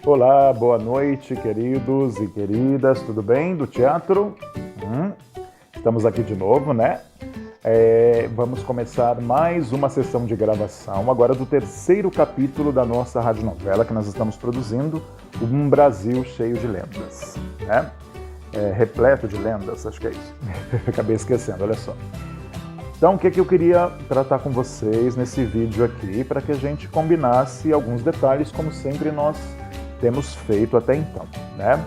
Olá, boa noite, queridos e queridas, tudo bem do teatro? Estamos aqui de novo, né? Vamos começar mais uma sessão de gravação, agora do terceiro capítulo da nossa radionovela que nós estamos produzindo, Um Brasil Cheio de Lendas, né? Repleto de lendas, acho que é isso. Acabei esquecendo, olha só. Então, o que eu queria tratar com vocês nesse vídeo aqui, para que a gente combinasse alguns detalhes, como sempre nós temos feito até então, né?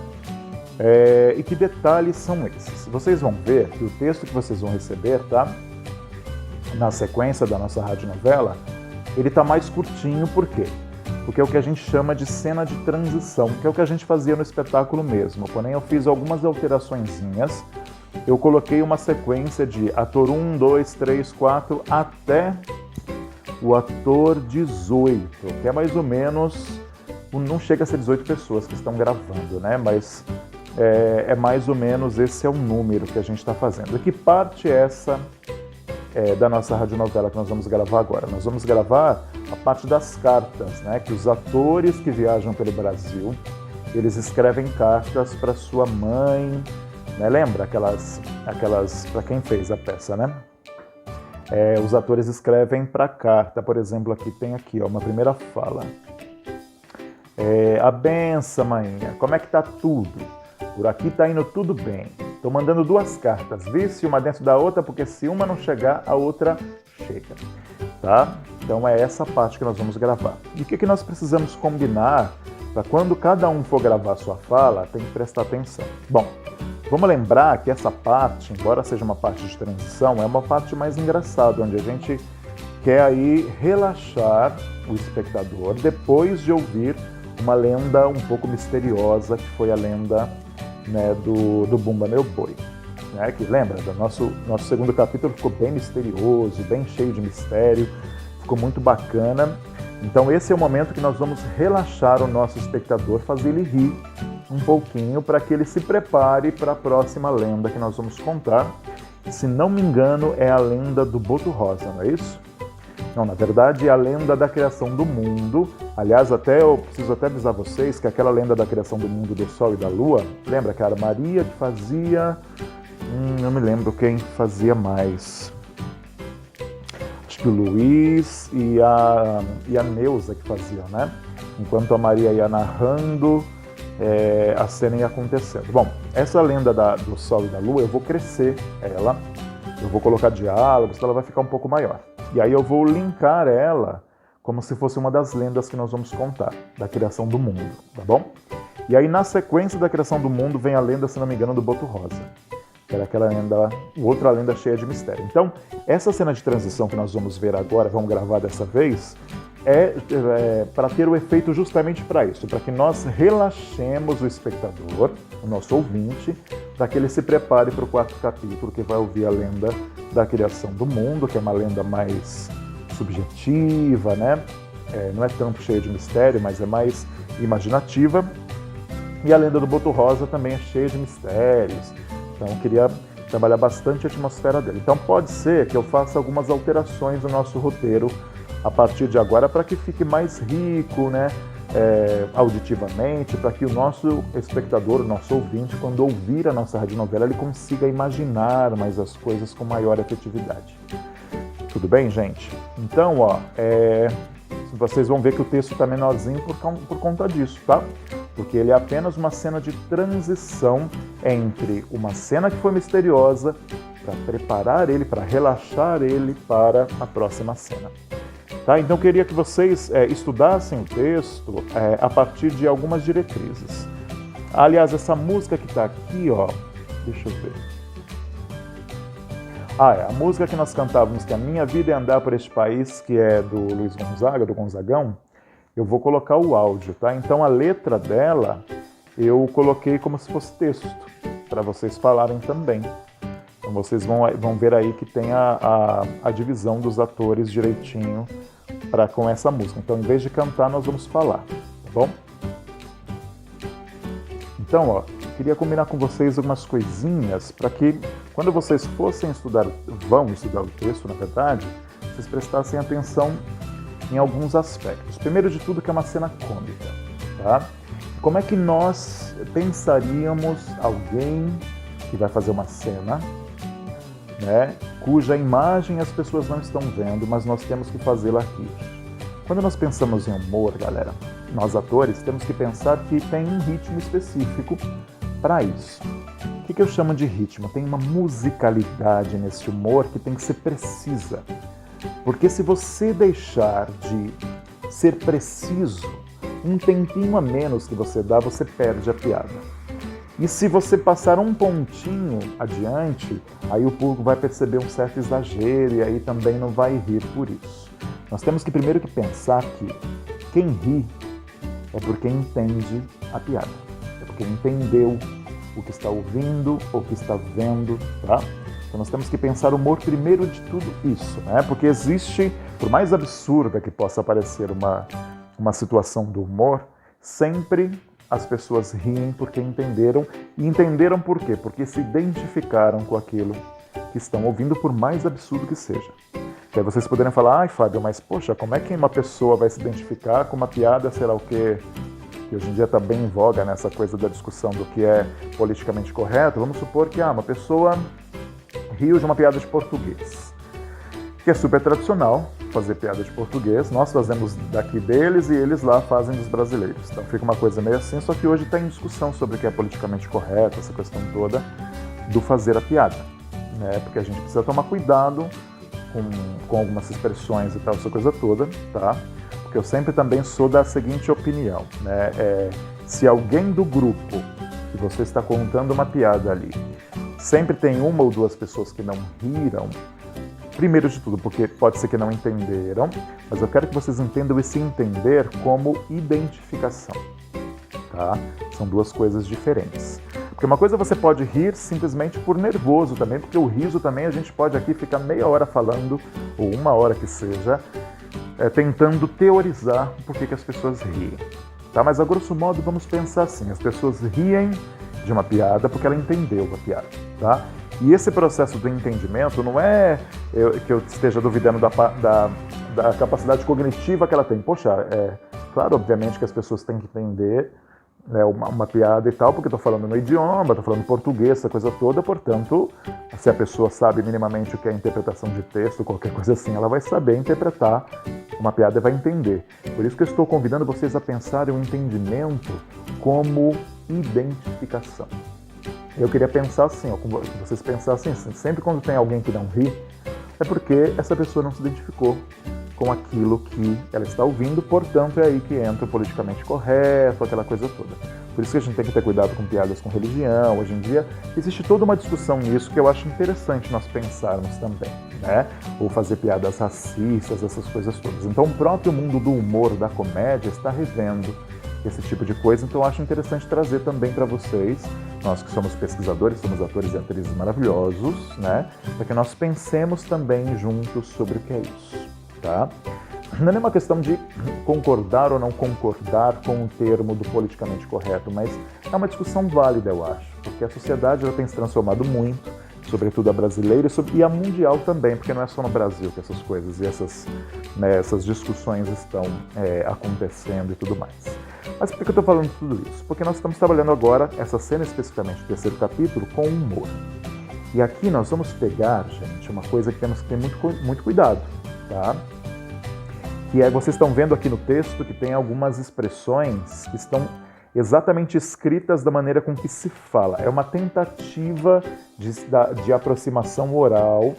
E que detalhes são esses? Vocês vão ver que o texto que vocês vão receber, tá? Na sequência da nossa radionovela, ele tá mais curtinho, por quê? Porque é o que a gente chama de cena de transição, que é o que a gente fazia no espetáculo mesmo, porém eu fiz algumas alteraçõezinhas. Eu coloquei uma sequência de ator 1, 2, 3, 4 até o ator 18, que é mais ou menos, não chega a ser 18 pessoas que estão gravando, né? Mas é mais ou menos esse é o número que a gente está fazendo. E que parte é essa da nossa radionovela que nós vamos gravar agora? Nós vamos gravar a parte das cartas, né? Que os atores que viajam pelo Brasil, eles escrevem cartas para sua mãe, né? Lembra aquelas para quem fez a peça, né? Os atores escrevem para carta, por exemplo, aqui tem aqui, ó, uma primeira fala. A benção, maninha, como é que tá tudo? Por aqui tá indo tudo bem. Tô mandando 2 cartas, vice, uma dentro da outra, porque se uma não chegar, a outra chega, tá? Então é essa parte que nós vamos gravar. E o que nós precisamos combinar para quando cada um for gravar a sua fala, tem que prestar atenção. Bom, vamos lembrar que essa parte, embora seja uma parte de transição, é uma parte mais engraçada, onde a gente quer aí relaxar o espectador depois de ouvir uma lenda um pouco misteriosa, que foi a lenda, né, do Bumba Meu Boi. Né, que lembra, do nosso segundo capítulo ficou bem misterioso, bem cheio de mistério, ficou muito bacana. Então esse é o momento que nós vamos relaxar o nosso espectador, fazer ele rir um pouquinho, para que ele se prepare para a próxima lenda que nós vamos contar. Se não me engano, é a lenda do Boto Rosa, não é isso? Não, na verdade é a lenda da criação do mundo. Aliás, eu preciso até avisar vocês que aquela lenda da criação do mundo, do Sol e da Lua, lembra que era Maria que fazia... não me lembro quem fazia mais. Acho que o Luiz e a Neuza que faziam, né? Enquanto a Maria ia narrando, a cena ia acontecendo. Bom, essa lenda do Sol e da Lua, eu vou crescer ela, eu vou colocar diálogos, então ela vai ficar um pouco maior. E aí eu vou linkar ela como se fosse uma das lendas que nós vamos contar, da criação do mundo, tá bom? E aí na sequência da criação do mundo vem a lenda, se não me engano, do Boto Rosa, que era aquela lenda, outra lenda cheia de mistério. Então, essa cena de transição que nós vamos ver agora, vamos gravar dessa vez, para ter o efeito justamente para isso, para que nós relaxemos o espectador, o nosso ouvinte, para que ele se prepare para o 4º capítulo, que vai ouvir a lenda da criação do mundo, que é uma lenda mais subjetiva, né? Não é tanto cheia de mistério, mas é mais imaginativa. E a lenda do Boto Rosa também é cheia de mistérios. Então eu queria trabalhar bastante a atmosfera dele. Então pode ser que eu faça algumas alterações no nosso roteiro a partir de agora, para que fique mais rico, né? Auditivamente, para que o nosso espectador, o nosso ouvinte, quando ouvir a nossa radionovela, ele consiga imaginar mais as coisas com maior efetividade. Tudo bem, gente? Então, ó, vocês vão ver que o texto está menorzinho por conta disso, tá? Porque ele é apenas uma cena de transição entre uma cena que foi misteriosa, para preparar ele, para relaxar ele para a próxima cena. Tá? Então eu queria que vocês estudassem o texto a partir de algumas diretrizes. Aliás, essa música que está aqui, ó, deixa eu ver. A música que nós cantávamos, que é A Minha Vida é Andar por Este País, que é do Luiz Gonzaga, do Gonzagão, eu vou colocar o áudio, tá? Então a letra dela eu coloquei como se fosse texto, para vocês falarem também. Então vocês vão ver aí que tem a divisão dos atores direitinho com essa música. Então, em vez de cantar, nós vamos falar, tá bom? Então, ó, eu queria combinar com vocês algumas coisinhas para que, quando vocês vão estudar o texto, na verdade, vocês prestassem atenção em alguns aspectos. Primeiro de tudo, que é uma cena cômica, tá? como é que nós pensaríamos alguém que vai fazer uma cena, né, cuja imagem as pessoas não estão vendo, mas nós temos que fazê-la rir. Quando nós pensamos em humor, galera, nós atores temos que pensar que tem um ritmo específico para isso. O que eu chamo de ritmo? Tem uma musicalidade nesse humor que tem que ser precisa. Porque se você deixar de ser preciso, um tempinho a menos que você dá, você perde a piada. E se você passar um pontinho adiante, aí o público vai perceber um certo exagero e aí também não vai rir por isso. Nós temos que primeiro que pensar que quem ri é porque entende a piada, é porque entendeu o que está ouvindo ou o que está vendo, tá? Então nós temos que pensar o humor primeiro de tudo isso, né? Porque existe, por mais absurda que possa parecer uma situação do humor, sempre as pessoas riem porque entenderam. E entenderam por quê? Porque se identificaram com aquilo que estão ouvindo, por mais absurdo que seja. Que aí vocês poderem falar, ai Fábio, mas poxa, como é que uma pessoa vai se identificar com uma piada, sei lá o quê, que hoje em dia está bem em voga nessa coisa da discussão do que é politicamente correto. Vamos supor que uma pessoa riu de uma piada de português, que é super tradicional fazer piada de português, nós fazemos daqui deles e eles lá fazem dos brasileiros. Então fica uma coisa meio assim, só que hoje está em discussão sobre o que é politicamente correto, essa questão toda do fazer a piada, né? Porque a gente precisa tomar cuidado com algumas expressões e tal, essa coisa toda, tá? Porque eu sempre também sou da seguinte opinião, né? Se alguém do grupo que você está contando uma piada ali, sempre tem uma ou duas pessoas que não riram, primeiro de tudo, porque pode ser que não entenderam, mas eu quero que vocês entendam esse entender como identificação, tá? São duas coisas diferentes. Porque uma coisa você pode rir simplesmente por nervoso também, porque o riso também a gente pode aqui ficar meia hora falando, ou uma hora que seja, tentando teorizar por que as pessoas riem. Tá? Mas a grosso modo vamos pensar assim, as pessoas riem de uma piada porque ela entendeu a piada. Tá? E esse processo do entendimento não é que eu esteja duvidando da capacidade cognitiva que ela tem. Poxa, claro, obviamente que as pessoas têm que entender, né, uma piada e tal, porque estou falando no idioma, estou falando português, essa coisa toda, portanto, se a pessoa sabe minimamente o que é interpretação de texto, qualquer coisa assim, ela vai saber interpretar uma piada e vai entender. Por isso que eu estou convidando vocês a pensarem o entendimento como identificação. Eu queria pensar assim, que vocês pensassem assim, sempre quando tem alguém que não ri, é porque essa pessoa não se identificou com aquilo que ela está ouvindo, portanto é aí que entra o politicamente correto, aquela coisa toda. Por isso que a gente tem que ter cuidado com piadas com religião. Hoje em dia existe toda uma discussão nisso que eu acho interessante nós pensarmos também, né? Ou fazer piadas racistas, essas coisas todas. Então o próprio mundo do humor, da comédia, está revendo esse tipo de coisa, então eu acho interessante trazer também para vocês, nós que somos pesquisadores, somos atores e atrizes maravilhosos, né? Para que nós pensemos também juntos sobre o que é isso. Tá? Não é uma questão de concordar ou não concordar com o termo do politicamente correto, mas é uma discussão válida, eu acho, porque a sociedade já tem se transformado muito, sobretudo a brasileira e a mundial também, porque não é só no Brasil que essas coisas e essas discussões estão acontecendo e tudo mais. Mas por que eu estou falando tudo isso? Porque nós estamos trabalhando agora, essa cena especificamente do terceiro capítulo, com humor. E aqui nós vamos pegar, gente, uma coisa que temos que ter muito cuidado. Tá? Que vocês estão vendo aqui no texto que tem algumas expressões que estão exatamente escritas da maneira com que se fala. É uma tentativa de aproximação oral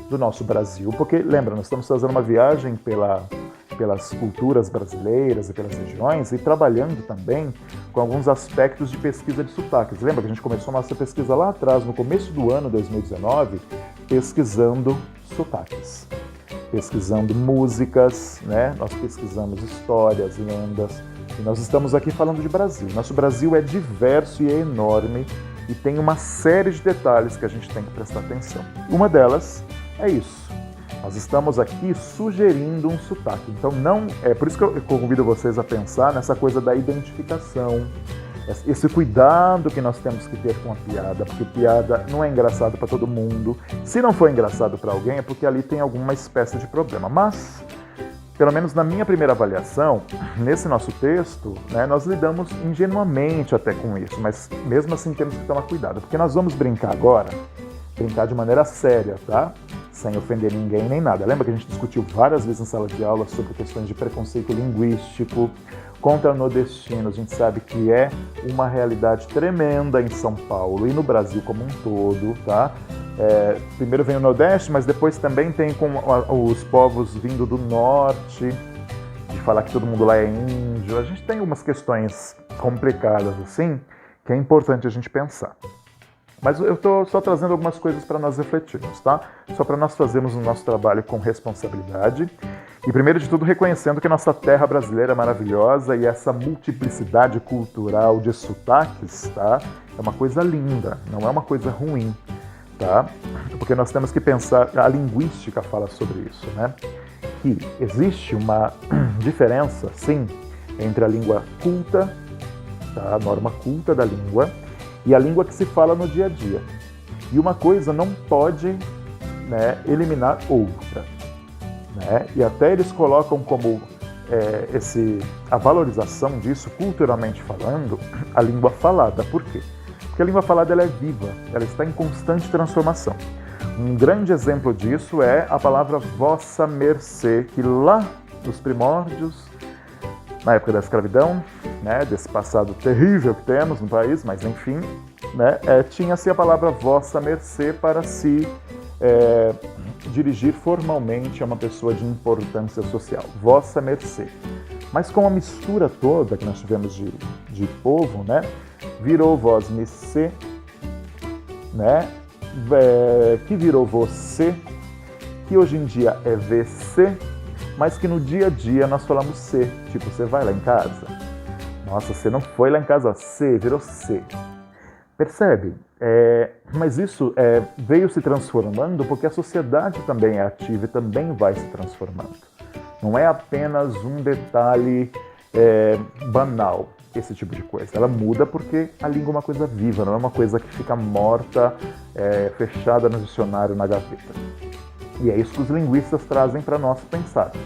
do nosso Brasil, porque, lembra, nós estamos fazendo uma viagem pelas culturas brasileiras e pelas regiões e trabalhando também com alguns aspectos de pesquisa de sotaques. Lembra que a gente começou a nossa pesquisa lá atrás, no começo do ano 2019, pesquisando sotaques. Pesquisando músicas, né? Nós pesquisamos histórias, lendas, e nós estamos aqui falando de Brasil. Nosso Brasil é diverso e é enorme e tem uma série de detalhes que a gente tem que prestar atenção. Uma delas é isso. Nós estamos aqui sugerindo um sotaque. Então é por isso que eu convido vocês a pensar nessa coisa da identificação, esse cuidado que nós temos que ter com a piada, porque piada não é engraçado para todo mundo. Se não for engraçado para alguém, é porque ali tem alguma espécie de problema. Mas pelo menos na minha primeira avaliação, nesse nosso texto, né, nós lidamos ingenuamente até com isso, mas mesmo assim temos que tomar cuidado, porque nós vamos brincar agora, brincar de maneira séria, tá? Sem ofender ninguém nem nada. Lembra que a gente discutiu várias vezes em sala de aula sobre questões de preconceito linguístico contra nordestinos? A gente sabe que é uma realidade tremenda em São Paulo e no Brasil como um todo, tá? Primeiro vem o Nordeste, mas depois também tem com os povos vindo do Norte, de falar que todo mundo lá é índio. A gente tem umas questões complicadas assim, que é importante a gente pensar. Mas eu estou só trazendo algumas coisas para nós refletirmos, tá? Só para nós fazermos o nosso trabalho com responsabilidade. E primeiro de tudo reconhecendo que nossa terra brasileira é maravilhosa e essa multiplicidade cultural de sotaques, tá? É uma coisa linda, não é uma coisa ruim, tá? Porque nós temos que pensar, a linguística fala sobre isso, né? Que existe uma diferença, sim, entre a língua culta, tá? A norma culta da língua, e a língua que se fala no dia a dia. E uma coisa não pode, né, eliminar outra. Né? E até eles colocam como a valorização disso, culturalmente falando, a língua falada. Por quê? Porque a língua falada ela é viva, ela está em constante transformação. Um grande exemplo disso é a palavra vossa mercê, que lá nos primórdios, na época da escravidão, né, desse passado terrível que temos no país, mas enfim, né, tinha-se a palavra vossa mercê para se dirigir formalmente a uma pessoa de importância social, vossa mercê. Mas com a mistura toda que nós tivemos de povo, né, virou vós mercê, né, que virou você, que hoje em dia é VC, mas que no dia a dia nós falamos C, tipo, você vai lá em casa? Nossa, você não foi lá em casa, C, virou C. Percebe? Mas isso veio se transformando porque a sociedade também é ativa e também vai se transformando. Não é apenas um detalhe banal, esse tipo de coisa. Ela muda porque a língua é uma coisa viva, não é uma coisa que fica morta, fechada no dicionário, na gaveta. E é isso que os linguistas trazem para nós pensarmos.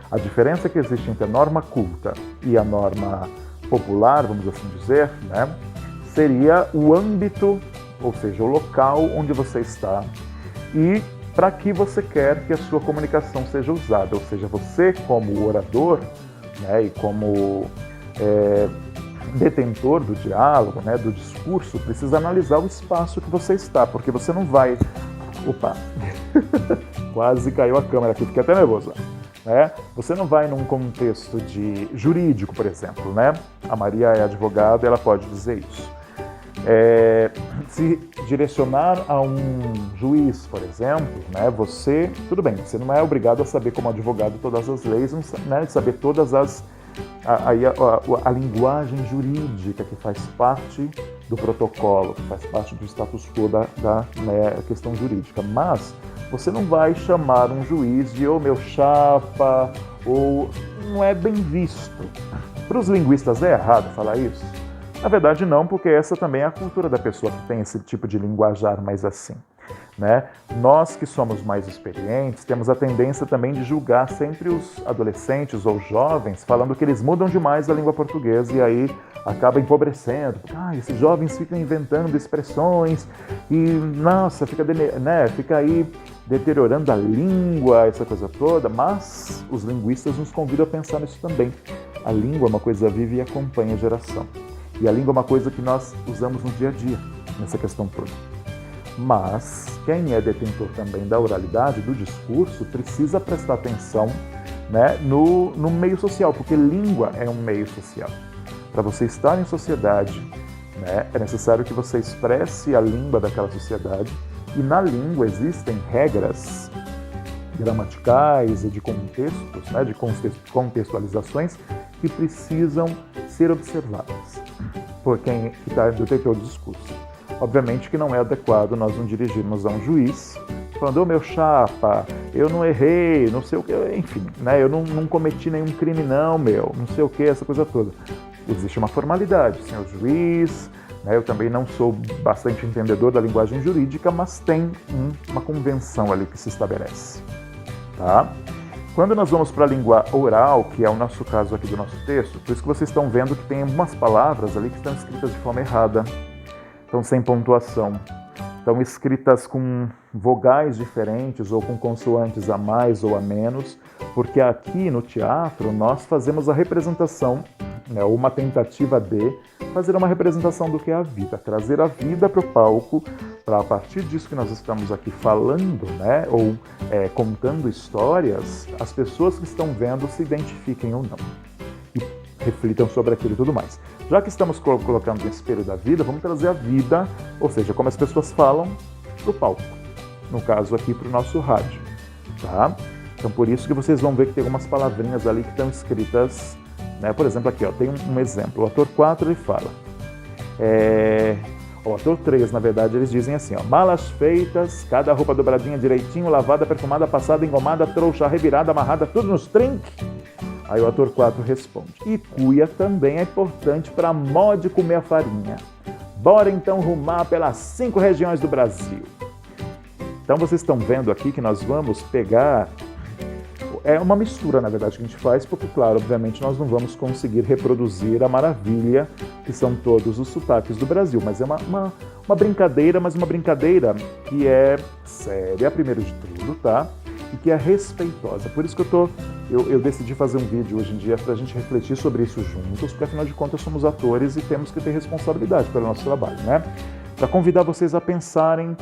A diferença que existe entre a norma culta e a norma popular, vamos assim dizer, né, seria o âmbito, ou seja, o local onde você está e para que você quer que a sua comunicação seja usada. Ou seja, você como orador, né, e como detentor do diálogo, né, do discurso, precisa analisar o espaço que você está, porque você não vai... Opa! Quase caiu a câmera aqui, fiquei até nervoso. Né? Você não vai num contexto de jurídico, por exemplo, né? A Maria é advogada, ela pode dizer isso. Se direcionar a um juiz, por exemplo, né? Você, tudo bem, você não é obrigado a saber como advogado todas as leis, né? Saber todas a linguagem jurídica que faz parte do protocolo, que faz parte do status quo da questão jurídica, mas você não vai chamar um juiz de "ô meu chapa", ou não é bem visto. Para os linguistas é errado falar isso? Na verdade não, porque essa também é a cultura da pessoa que tem esse tipo de linguajar mais assim. Né? Nós que somos mais experientes temos a tendência também de julgar sempre os adolescentes ou jovens falando que eles mudam demais a língua portuguesa e aí acaba empobrecendo. Esses jovens ficam inventando expressões e, nossa, fica aí deteriorando a língua, essa coisa toda, mas os linguistas nos convidam a pensar nisso também. A língua é uma coisa viva e acompanha a geração. E a língua é uma coisa que nós usamos no dia a dia, nessa questão toda. Mas quem é detentor também da oralidade, do discurso, precisa prestar atenção, né, no meio social, porque língua é um meio social. Para você estar em sociedade, né, é necessário que você expresse a língua daquela sociedade, e na língua existem regras gramaticais e de contextos, né, de contextualizações que precisam ser observadas por quem está do detentor do discurso. Obviamente que não é adequado nós nos dirigirmos a um juiz falando, ô meu chapa, eu não errei, não sei o que, enfim, né, eu não cometi nenhum crime não sei o que, essa coisa toda. Existe uma formalidade, senhor juiz, né, eu também não sou bastante entendedor da linguagem jurídica, mas tem uma convenção ali que se estabelece. Tá? Quando nós vamos para a língua oral, que é o nosso caso aqui do nosso texto, por isso que vocês estão vendo que tem algumas palavras ali que estão escritas de forma errada, estão sem pontuação, estão escritas com vogais diferentes ou com consoantes a mais ou a menos, porque aqui no teatro nós fazemos a representação, né, uma tentativa de fazer uma representação do que é a vida, trazer a vida para o palco, para a partir disso que nós estamos aqui falando, né, ou contando histórias, as pessoas que estão vendo se identifiquem ou não e reflitam sobre aquilo e tudo mais. Já que estamos colocando o espelho da vida, vamos trazer a vida, ou seja, como as pessoas falam, para o palco, no caso aqui para o nosso rádio, tá? Então por isso que vocês vão ver que tem algumas palavrinhas ali que estão escritas, né? Por exemplo, aqui ó, tem um exemplo, o ator 4 ele fala, o ator 3, na verdade, eles dizem assim, ó, malas feitas, cada roupa dobradinha direitinho, lavada, perfumada, passada, engomada, trouxa, revirada, amarrada, tudo nos trinques. Aí o ator 4 responde, e cuia também é importante para mó de comer a farinha. Bora então rumar pelas 5 regiões do Brasil. Então vocês estão vendo aqui que nós vamos pegar, é uma mistura na verdade que a gente faz, porque claro, obviamente nós não vamos conseguir reproduzir a maravilha que são todos os sotaques do Brasil, mas é uma brincadeira, mas uma brincadeira que é séria, primeiro de tudo, tá? E que é respeitosa. Por isso que eu decidi fazer um vídeo hoje em dia para a gente refletir sobre isso juntos, porque afinal de contas somos atores e temos que ter responsabilidade pelo nosso trabalho, né? Para convidar vocês a pensarem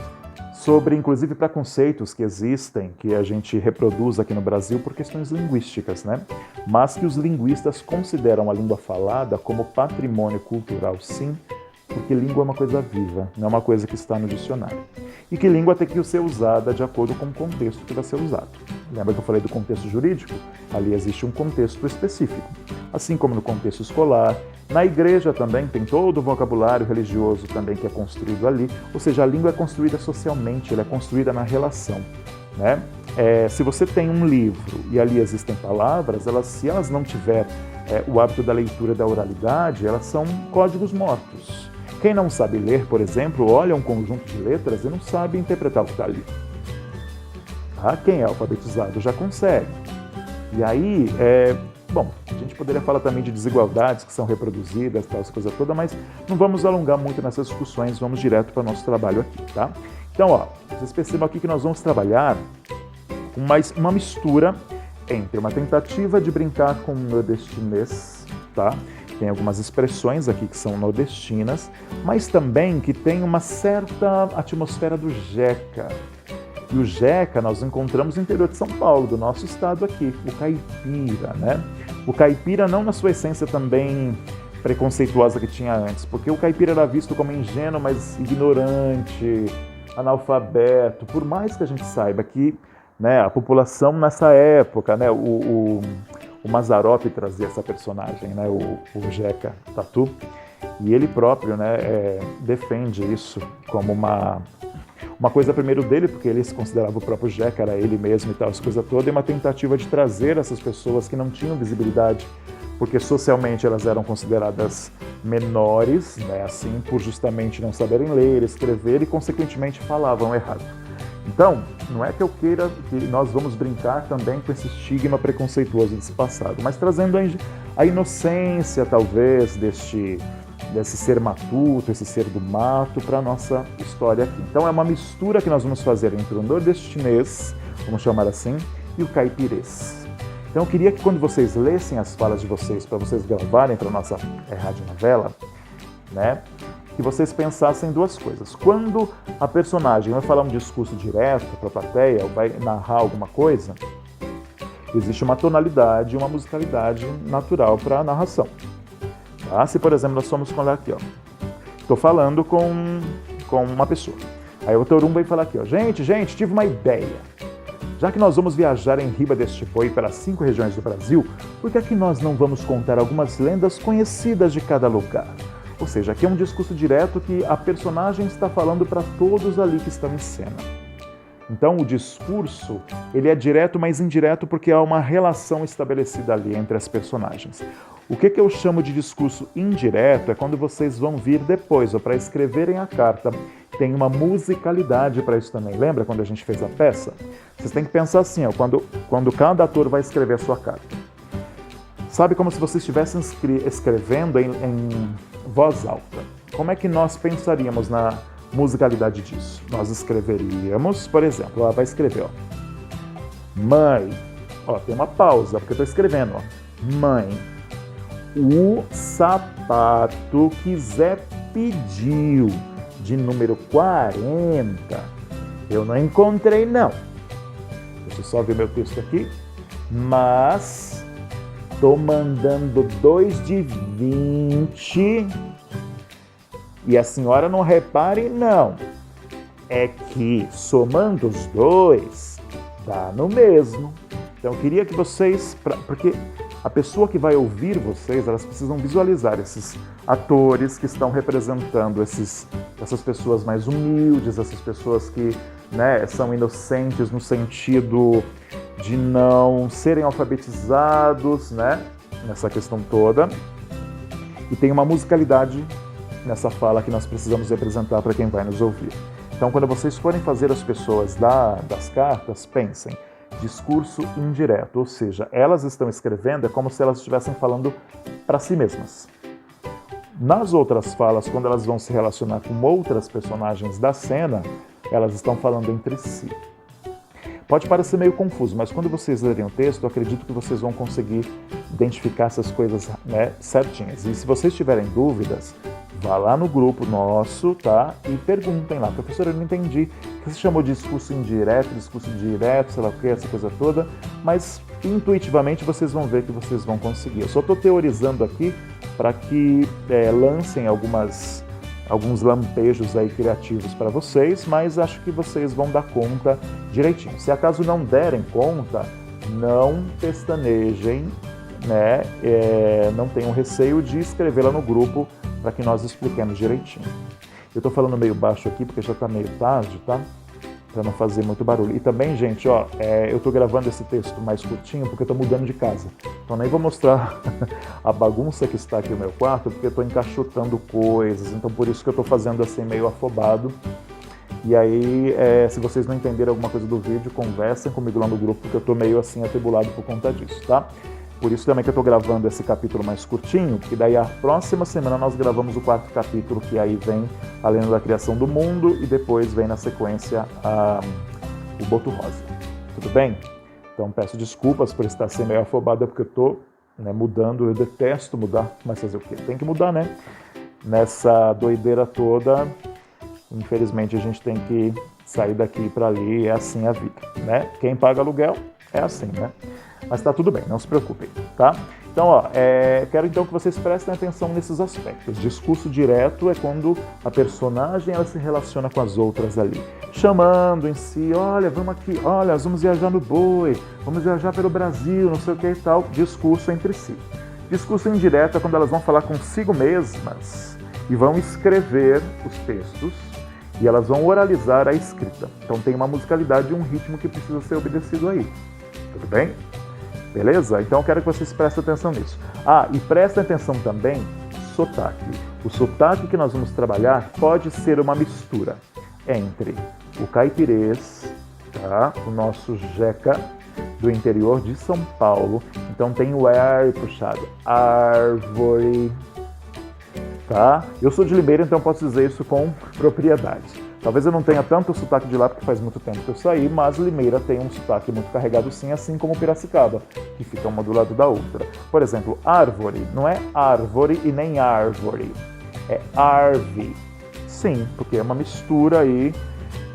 sobre, inclusive, preconceitos que existem, que a gente reproduz aqui no Brasil por questões linguísticas, né? Mas que os linguistas consideram a língua falada como patrimônio cultural, sim, porque língua é uma coisa viva, não é uma coisa que está no dicionário. E que língua tem que ser usada de acordo com o contexto que vai ser usado. Lembra que eu falei do contexto jurídico? Ali existe um contexto específico. Assim como no contexto escolar, na igreja também tem todo o vocabulário religioso também que é construído ali. Ou seja, a língua é construída socialmente, ela é construída na relação, né? Se você tem um livro e ali existem palavras, se elas não tiver o hábito da leitura da oralidade, elas são códigos mortos. Quem não sabe ler, por exemplo, olha um conjunto de letras e não sabe interpretar o que está ali. Tá? Quem é alfabetizado já consegue. E aí, bom, a gente poderia falar também de desigualdades que são reproduzidas, tal, essa coisa toda, mas não vamos alongar muito nessas discussões, vamos direto para o nosso trabalho aqui, tá? Então, ó, vocês percebam aqui que nós vamos trabalhar com uma mistura entre uma tentativa de brincar com o nordestinês, tá? Tem algumas expressões aqui que são nordestinas, mas também que tem uma certa atmosfera do jeca. E o jeca nós encontramos no interior de São Paulo, do nosso estado aqui, o caipira, né? O caipira não na sua essência também preconceituosa que tinha antes, porque o caipira era visto como ingênuo, mas ignorante, analfabeto, por mais que a gente saiba que, né, a população nessa época, né, o Mazzaropi trazia essa personagem, né, o Jeca Tatu, e ele próprio, né, defende isso como uma coisa primeiro dele, porque ele se considerava o próprio Jeca, era ele mesmo e tal, essa coisa toda, e uma tentativa de trazer essas pessoas que não tinham visibilidade, porque socialmente elas eram consideradas menores, né, assim, por justamente não saberem ler, escrever e, consequentemente, falavam errado. Então, não é que eu queira que nós vamos brincar também com esse estigma preconceituoso desse passado, mas trazendo a inocência, talvez, desse ser matuto, esse ser do mato, para a nossa história aqui. Então, é uma mistura que nós vamos fazer entre o nordestinês, vamos chamar assim, e o caipirês. Então, eu queria que quando vocês lessem as falas de vocês, para vocês gravarem para a nossa radionovela, né, que vocês pensassem duas coisas. Quando a personagem vai falar um discurso direto para a plateia, ou vai narrar alguma coisa, existe uma tonalidade e uma musicalidade natural para a narração. Tá? Se, por exemplo, nós formos falar aqui, ó, estou falando com uma pessoa. Aí o Torum vai falar aqui, ó, gente, tive uma ideia. Já que nós vamos viajar em riba deste boi pelas 5 regiões do Brasil, por que aqui nós não vamos contar algumas lendas conhecidas de cada lugar? Ou seja, aqui é um discurso direto que a personagem está falando para todos ali que estão em cena. Então, o discurso, ele é direto, mas indireto, porque há uma relação estabelecida ali entre as personagens. O que eu chamo de discurso indireto é quando vocês vão vir depois, ou para escreverem a carta. Tem uma musicalidade para isso também. Lembra quando a gente fez a peça? Vocês têm que pensar assim, ó, quando cada ator vai escrever a sua carta. Sabe, como se vocês estivessem escrevendo em voz alta. Como é que nós pensaríamos na musicalidade disso? Nós escreveríamos, por exemplo, ela vai escrever, ó. Mãe, ó, tem uma pausa, porque eu estou escrevendo, ó. Mãe, o sapato que Zé pediu, de número 40, eu não encontrei, não. Deixa eu só ver meu texto aqui. Mas tô mandando 2 de 20 e a senhora não repare, não. É que somando os dois, dá no mesmo. Então eu queria que vocês, porque a pessoa que vai ouvir vocês, elas precisam visualizar esses atores que estão representando essas pessoas mais humildes, essas pessoas que, né, são inocentes no sentido de não serem alfabetizados, né, nessa questão toda. E tem uma musicalidade nessa fala que nós precisamos representar para quem vai nos ouvir. Então, quando vocês forem fazer as pessoas das cartas, pensem, discurso indireto, ou seja, elas estão escrevendo, é como se elas estivessem falando para si mesmas. Nas outras falas, quando elas vão se relacionar com outras personagens da cena, elas estão falando entre si. Pode parecer meio confuso, mas quando vocês lerem o texto, eu acredito que vocês vão conseguir identificar essas coisas, né, certinhas. E se vocês tiverem dúvidas, vá lá no grupo nosso, tá? E perguntem lá, professor, eu não entendi. O que você chamou de discurso indireto, sei lá o que, essa coisa toda, mas intuitivamente vocês vão ver que vocês vão conseguir. Eu só estou teorizando aqui para que lancem alguns lampejos aí criativos para vocês, mas acho que vocês vão dar conta direitinho. Se acaso não derem conta, não pestanejem, né? Não tenham receio de escrever lá no grupo para que nós expliquemos direitinho. Eu estou falando meio baixo aqui porque já está meio tarde, tá? Para não fazer muito barulho. E também, gente, ó, eu estou gravando esse texto mais curtinho porque eu estou mudando de casa. Então nem vou mostrar a bagunça que está aqui no meu quarto, porque eu estou encaixotando coisas. Então por isso que eu estou fazendo assim meio afobado. E aí, se vocês não entenderem alguma coisa do vídeo, conversem comigo lá no grupo, porque eu estou meio assim atribulado por conta disso, tá? Por isso também que eu estou gravando esse capítulo mais curtinho, porque daí a próxima semana nós gravamos o 4º capítulo, que aí vem a Lenda da Criação do Mundo, e depois vem na sequência o Boto Rosa. Tudo bem? Então peço desculpas por estar sendo meio afobado, porque eu estou mudando, eu detesto mudar, mas fazer o quê? Tem que mudar, né? Nessa doideira toda, infelizmente a gente tem que sair daqui para ali, é assim a vida, né? Quem paga aluguel é assim, né? Mas tá tudo bem, não se preocupem, tá? Então, ó, quero então que vocês prestem atenção nesses aspectos. Discurso direto é quando a personagem ela se relaciona com as outras ali, chamando em si, olha, vamos aqui, olha, nós vamos viajar no boi, vamos viajar pelo Brasil, não sei o que e tal. Discurso entre si. Discurso indireto é quando elas vão falar consigo mesmas e vão escrever os textos e elas vão oralizar a escrita. Então tem uma musicalidade e um ritmo que precisa ser obedecido aí. Tudo bem? Beleza? Então eu quero que vocês prestem atenção nisso. E prestem atenção também sotaque. O sotaque que nós vamos trabalhar pode ser uma mistura entre o caipirês, tá? O nosso jeca do interior de São Paulo. Então tem o R puxado, árvore, tá? Eu sou de Limeira, então posso dizer isso com propriedade. Talvez eu não tenha tanto sotaque de lá, porque faz muito tempo que eu saí, mas Limeira tem um sotaque muito carregado sim, assim como Piracicaba, que fica uma do lado da outra. Por exemplo, árvore, não é árvore e nem árvore, é arve. Sim, porque é uma mistura aí,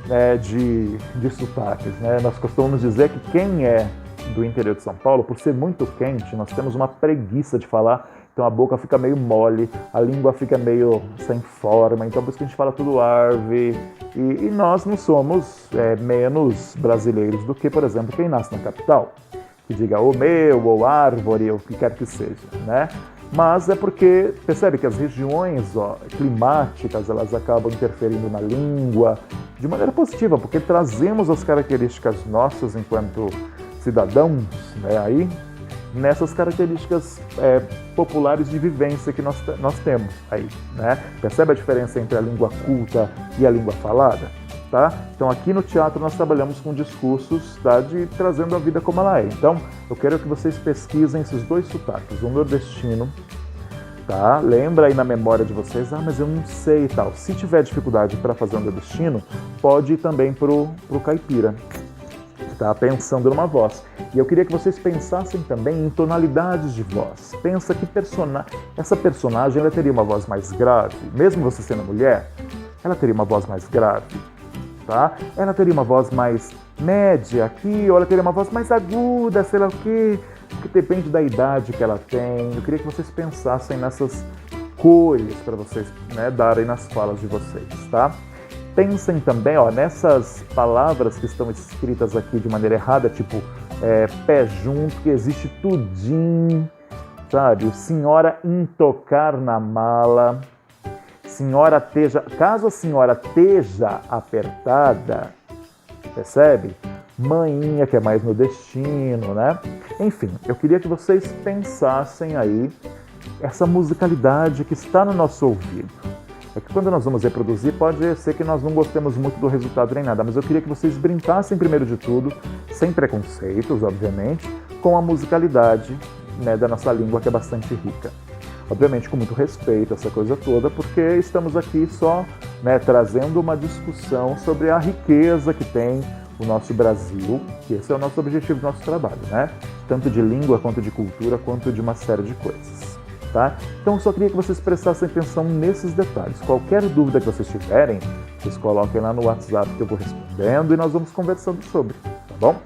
né, de sotaques, né? Nós costumamos dizer que quem é do interior de São Paulo, por ser muito quente, nós temos uma preguiça de falar. Então a boca fica meio mole, a língua fica meio sem forma, então por isso que a gente fala tudo arve. E nós não somos menos brasileiros do que, por exemplo, quem nasce na capital, que diga o meu, ou árvore, ou o que quer que seja, né? Mas é porque, percebe que as regiões climáticas, elas acabam interferindo na língua, de maneira positiva, porque trazemos as características nossas enquanto cidadãos, né, aí, nessas características populares de vivência que nós temos aí, né? Percebe a diferença entre a língua culta e a língua falada? Tá? Então aqui no teatro nós trabalhamos com discursos, tá, trazendo a vida como ela é. Então eu quero que vocês pesquisem esses dois sotaques, o nordestino, tá? Lembra aí na memória de vocês, mas eu não sei e tal. Se tiver dificuldade para fazer o nordestino, pode ir também pro caipira, tá? Pensando numa voz. E eu queria que vocês pensassem também em tonalidades de voz. Pensa que essa personagem ela teria uma voz mais grave, mesmo você sendo mulher, ela teria uma voz mais grave. Tá? Ela teria uma voz mais média aqui, ou ela teria uma voz mais aguda, sei lá o quê, que depende da idade que ela tem. Eu queria que vocês pensassem nessas cores para vocês, né, darem nas falas de vocês, tá? Pensem também, nessas palavras que estão escritas aqui de maneira errada, tipo pé junto, que existe tudinho, sabe? Senhora intocar na mala. Senhora teja, caso a senhora esteja apertada, percebe? Maninha, que é mais no destino, né? Enfim, eu queria que vocês pensassem aí essa musicalidade que está no nosso ouvido. É que quando nós vamos reproduzir, pode ser que nós não gostemos muito do resultado nem nada, mas eu queria que vocês brincassem primeiro de tudo, sem preconceitos, obviamente, com a musicalidade, né, da nossa língua, que é bastante rica. Obviamente com muito respeito, essa coisa toda, porque estamos aqui só, né, trazendo uma discussão sobre a riqueza que tem o nosso Brasil, que esse é o nosso objetivo do nosso trabalho, né? Tanto de língua, quanto de cultura, quanto de uma série de coisas, tá? Então eu só queria que vocês prestassem atenção nesses detalhes. Qualquer dúvida que vocês tiverem, vocês coloquem lá no WhatsApp que eu vou respondendo e nós vamos conversando sobre, tá bom?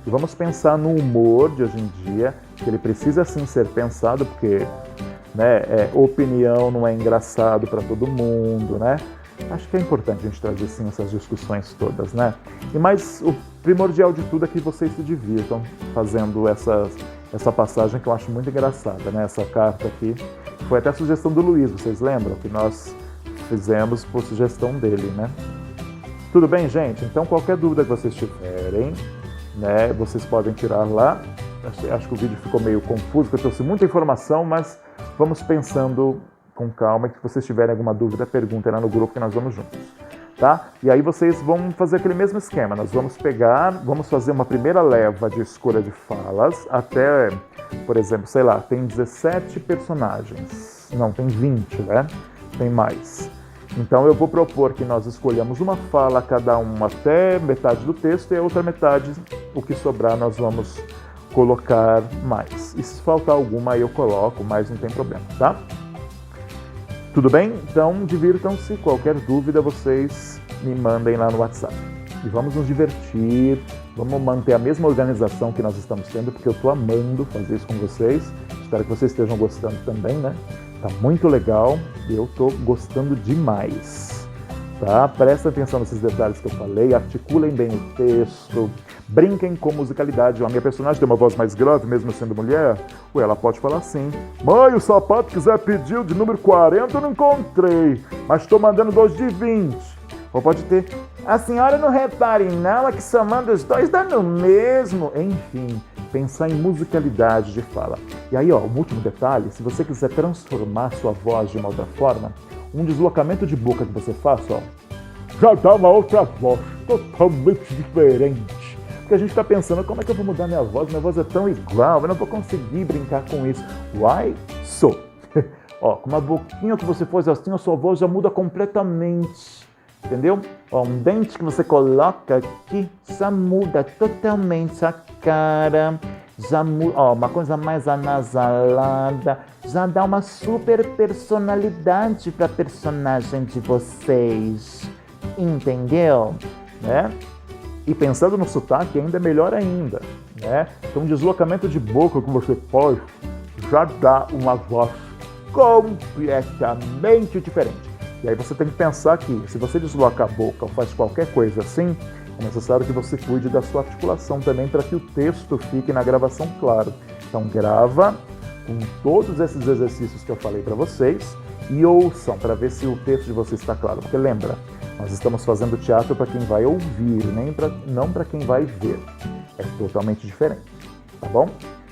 E vamos pensar no humor de hoje em dia, que ele precisa sim ser pensado, porque opinião não é engraçado para todo mundo, né? Acho que é importante a gente trazer sim essas discussões todas, né? E mais o primordial de tudo é que vocês se divirtam fazendo essa passagem que eu acho muito engraçada, né? Essa carta aqui foi até a sugestão do Luiz, vocês lembram? Que nós fizemos por sugestão dele, né? Tudo bem, gente? Então qualquer dúvida que vocês tiverem, né? Vocês podem tirar lá. Acho que o vídeo ficou meio confuso, porque eu trouxe muita informação, mas vamos pensando com calma, que se vocês tiverem alguma dúvida, perguntem lá no grupo que nós vamos juntos, tá? E aí vocês vão fazer aquele mesmo esquema, nós vamos fazer uma primeira leva de escolha de falas, até, por exemplo, sei lá, tem 17 personagens, não, tem 20, né? Tem mais. Então eu vou propor que nós escolhamos uma fala, cada um até metade do texto, e a outra metade, o que sobrar, nós vamos colocar mais. E se faltar alguma, aí eu coloco, mas não tem problema, tá? Tudo bem? Então, divirtam-se. Qualquer dúvida, vocês me mandem lá no WhatsApp. E vamos nos divertir, vamos manter a mesma organização que nós estamos tendo, porque eu estou amando fazer isso com vocês. Espero que vocês estejam gostando também, né? Tá muito legal e eu estou gostando demais. Tá? Prestem atenção nesses detalhes que eu falei, articulem bem o texto, brinquem com musicalidade. A minha personagem tem uma voz mais grave, mesmo sendo mulher? Ué, ela pode falar assim: mãe, o sapato que quiser pedir o de número 40 eu não encontrei, mas estou mandando 2 de 20. Ou pode ter: a senhora não repare não, é que somando os 2 dá no mesmo. Enfim, pensar em musicalidade de fala. E aí, um último detalhe, se você quiser transformar sua voz de uma outra forma, um deslocamento de boca que você faça, já dá uma outra voz, totalmente diferente. Porque a gente está pensando, como é que eu vou mudar minha voz? Minha voz é tão igual, eu não vou conseguir brincar com isso. Why so? Com uma boquinha que você faz assim, a sua voz já muda completamente. Entendeu? Um dente que você coloca aqui já muda totalmente a cara. Já muda, uma coisa mais anasalada, já dá uma super personalidade para a personagem de vocês, entendeu? Né? E pensando no sotaque, ainda é melhor ainda, né? Então, um deslocamento de boca que você faz já dá uma voz completamente diferente. E aí você tem que pensar que, se você desloca a boca ou faz qualquer coisa assim, é necessário que você cuide da sua articulação também para que o texto fique na gravação claro. Então grava com todos esses exercícios que eu falei para vocês e ouçam para ver se o texto de vocês está claro. Porque lembra, Nós estamos fazendo teatro para quem vai ouvir, não para quem vai ver. É totalmente diferente, tá bom?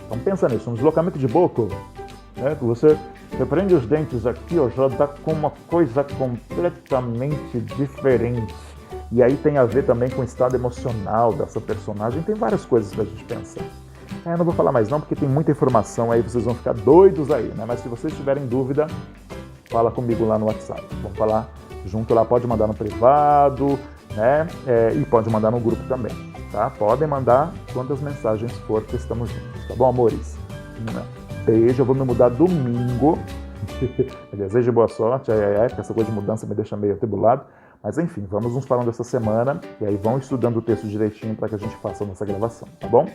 Então pensa nisso, um deslocamento de boca, né, que você prende os dentes aqui, ó, já dá com uma coisa completamente diferente. E aí tem a ver também com o estado emocional dessa personagem, tem várias coisas pra gente pensar. Não vou falar mais não, porque tem muita informação aí, vocês vão ficar doidos aí, né? Mas se vocês tiverem dúvida, fala comigo lá no WhatsApp. Vamos falar junto lá, pode mandar no privado, né? E pode mandar no grupo também, tá? Podem mandar quantas mensagens for que estamos juntos, tá bom, amores? Beijo, eu vou me mudar domingo. Desejo boa sorte, porque essa coisa de mudança me deixa meio atribulado. Mas enfim, vamos nos falando essa semana e aí vão estudando o texto direitinho para que a gente faça a nossa gravação, tá bom?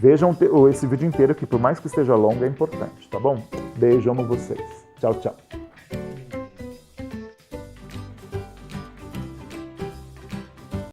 Vejam esse vídeo inteiro que por mais que esteja longo é importante, tá bom? Beijo, amo vocês. Tchau, tchau.